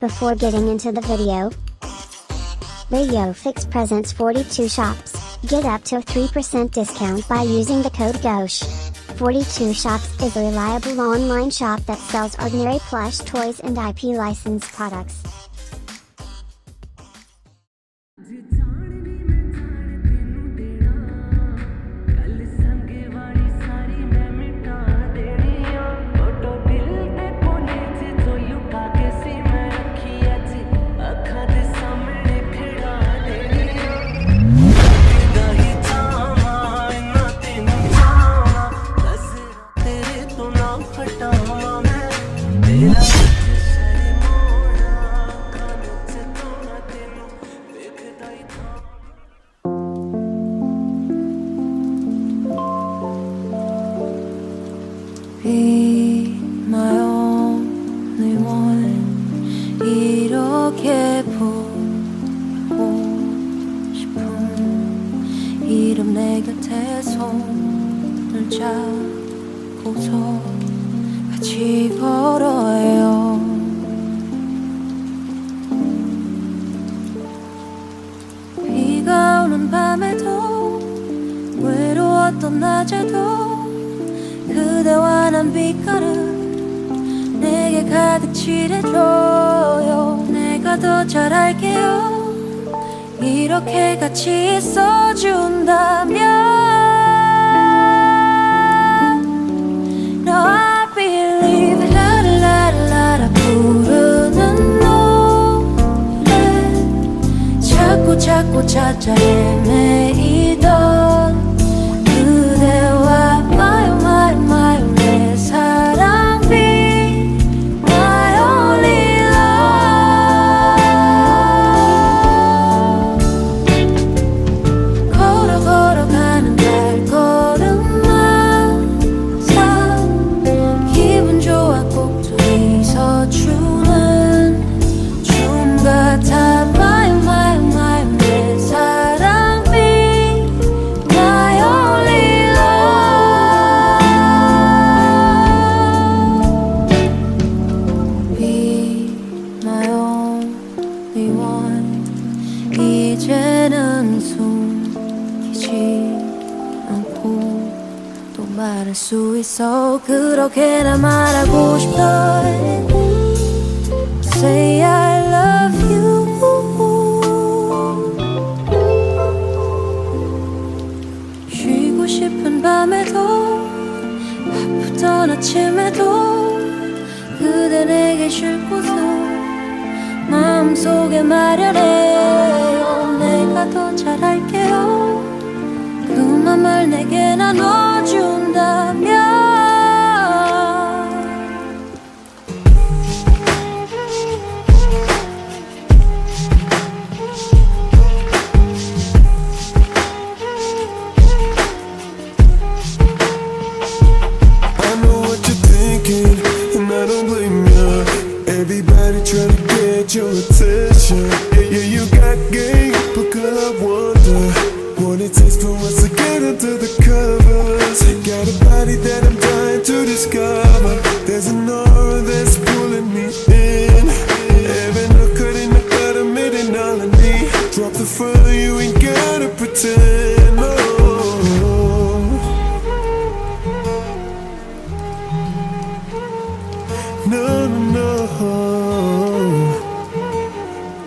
Before getting into the video, ዄ presents 42 shops. Get up to a 3% discount by using the code GHOSH. 42 shops is a reliable online shop that sells ordinary plush toys and IP licensed products. Be my only one 이렇게 부르고 싶은 이름 내 곁에 손을 잡고서 같이 걸어요. 비가 오는 밤에도 외로웠던 낮에도 그대와 난 빛깔을 내게 가득 칠해줘요. 내가 더 잘 알게요. 이렇게 같이 있어준다면 No, I believe 랴라라라라 부르는 노래 자꾸 찾아 헤매이던 그대와 마요 내 사랑 be my only love 걸어가는 발걸음마다 기분 좋아 꼭 둘이서 주는 춤 같아 마요 내 사랑 be my only 이제는 숨기지 않고 또 말할 수 있어. 그렇게나 말하고 싶다. Say I love you. 쉬고 싶은 밤에도 바쁘던 아침에도 그대 내게 쉴 곳을 마음속에 마련해요. 내가 더 잘 알게요. 그 맘을 내게 나눠준다면 I know what you're thinking, and I don't blame you. Everybody trying to get your attention. Yeah, you got game, but girl, I wonder what it takes for us to get into the covers. Got a body that I'm trying to discover. There's an aura that's pulling me in. Every nook in the bottom, and all I need. Drop the front, you ain't gotta pretend. No.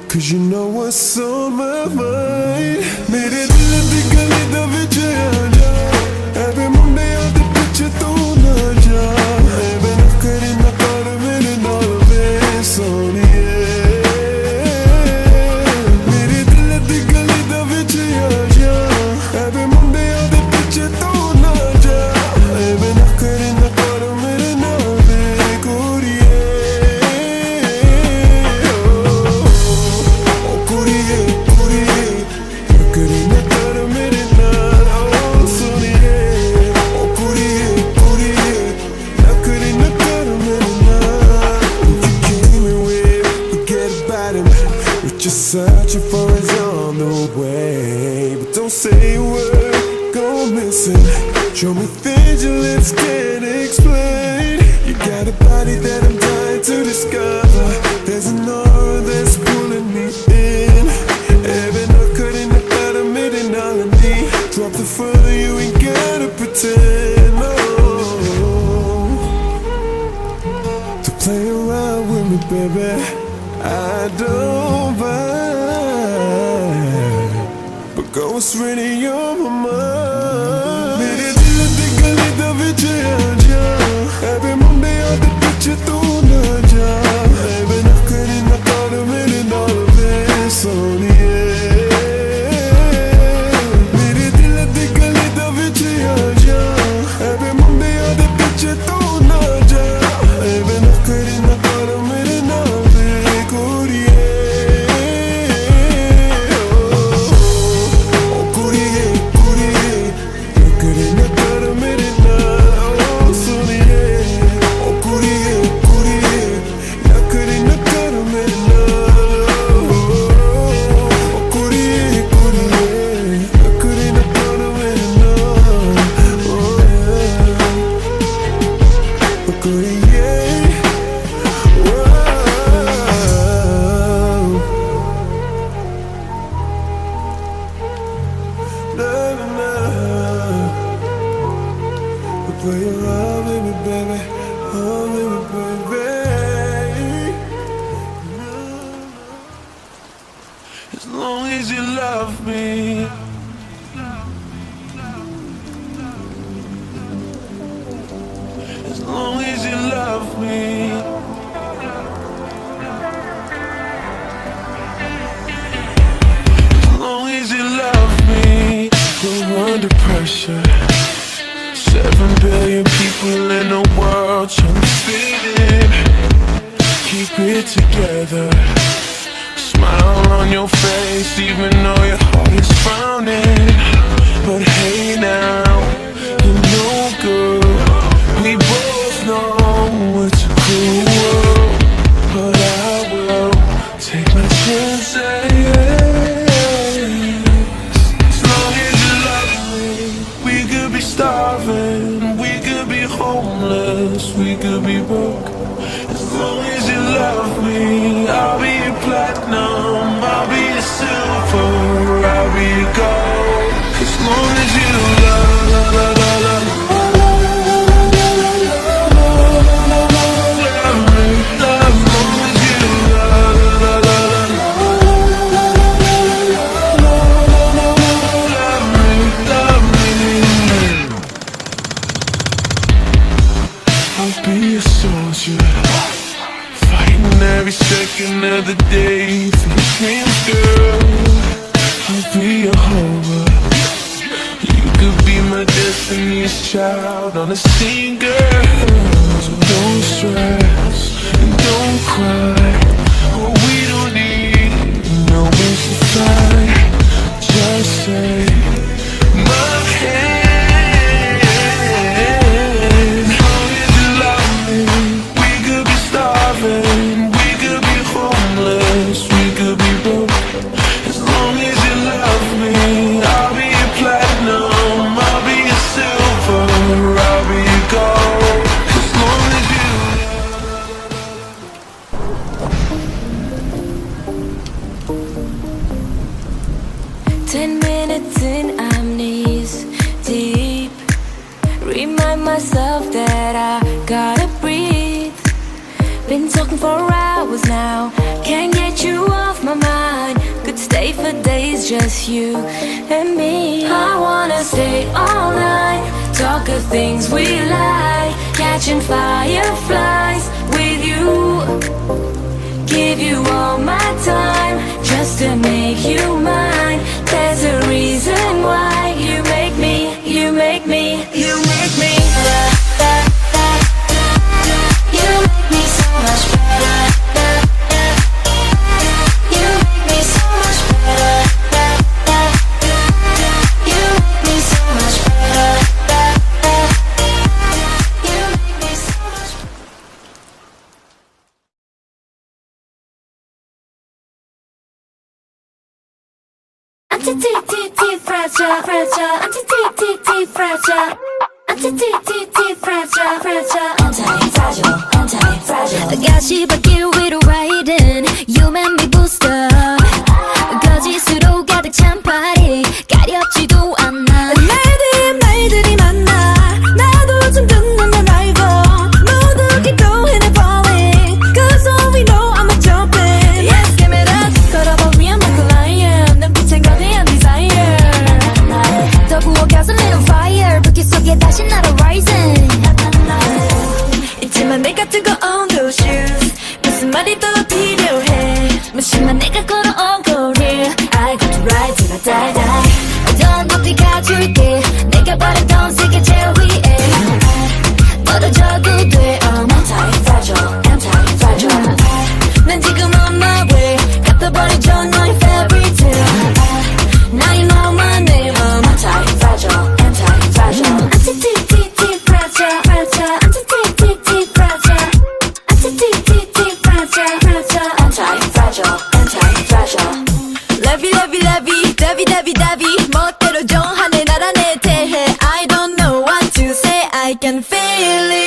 Cause you know what's on my mind. मेरे दिल दी गली दा विच आ जा ऐवे मुंडे आदे पिछे तू ना जा ऐवे नखरे ना कर मेरे नाल वे सोनिए मेरे दिल दी गली दा विच आ जा ऐवे मुंडे आदे पिछे तू ना जा ऐवे नखरे ना कर मेरे नाल वे गोरिए Searching for is on the way, but don't say a word, go missing. Show me things your lips can't explain. You got a body that I'm dying to discover. There's an aura I don't mind, but go what's really on my mind. मेरे दिल दी गली दा विच आ जा, ऐवे मुंडे आदे पिछे तू ना जा, ऐवे नखरे ना कर मेरे नाल वे सोनिए. मेरे दिल दी गली दा विच आ जा, ऐवे मुंडे आदे पिछे तू ना जा, ऐवे नखरे ना कर मेरे नाल वे कुड़िए. ओ कुड़िए कुड़िए नखरे ना कर मेरे नाल ओ सोनिए. ओ कुड़िए कुड़िए नखरे ना कर मेरे नाल. ओ कुड़िए कुड़िए नखरे ना कर मेरे नाल. ओ कुड़िए. Play around with me, baby. Oh, with me, baby. As long as you love me. As long as you love me. As long as you love me. We're under pressure. 7 billion people in the world trying to fit in. Keep it together. Smile on your face even though your heart is frowning. But hey now, you're no good. We both know it's a cruel world, but I will take my chances. As long as you love me, we could be starving, we could be homeless, we could be broke. As long as you love me, I'll be your platinum, I'll be your silver, I'll be your gold. As long as you love me. I'll be a soldier, fighting every second of the day for your dreams, girl. I'll be a homer. You could be my destiny's child on the scene, girl. So don't stress and don't cry. Oh, we don't need no wings to fly. Just say my hand. We could be homeless, we could be broke. As long as you love me, I'll be your platinum, I'll be your silver, I'll be your gold. As long as you love. 10 minutes in, I'm knees deep. Remind myself that I gotta breathe. Been talking for hours now, can't get you off my mind. Could stay for days, just you and me. I wanna stay all night, talk of things we like, catching fireflies with you. Give you all my time, just to make you mine. There's a reason why you make me, you make me, you make me. You make me so much better. You make me so much better. You make me so much better. You make me so much better. Anti-fragile, fragile, anti-fragile. Anti-fragile, fragile, anti-fragile, anti-fragile. 가시밭길 위로 riding, you make me booster. 거짓으로 가득 찬 파리, 가렵지도 않아. 말들이 많아, 나도 좀 듣는 걸 알고. 모두 keep going and falling, 'cause all we know I'm a jumping. 무심한 내가 걸어온 거리 I got to ride till I die die 어떤 높이 가줄게 내가 바랬던 세계 제일 위에 떨어져도 돼 I'm anti-fragile anti-fragile 난 지금 on my way 갚아버리죠 너의 fairy tale Now you know my name I'm anti-fragile anti-fragile anti-fragile fragile anti-fragile anti-fragile anti-fragile anti-fragile Leave leave leave davi davi davi 멋대로 정하네 나라 내 대해 I don't know what to say I can feel it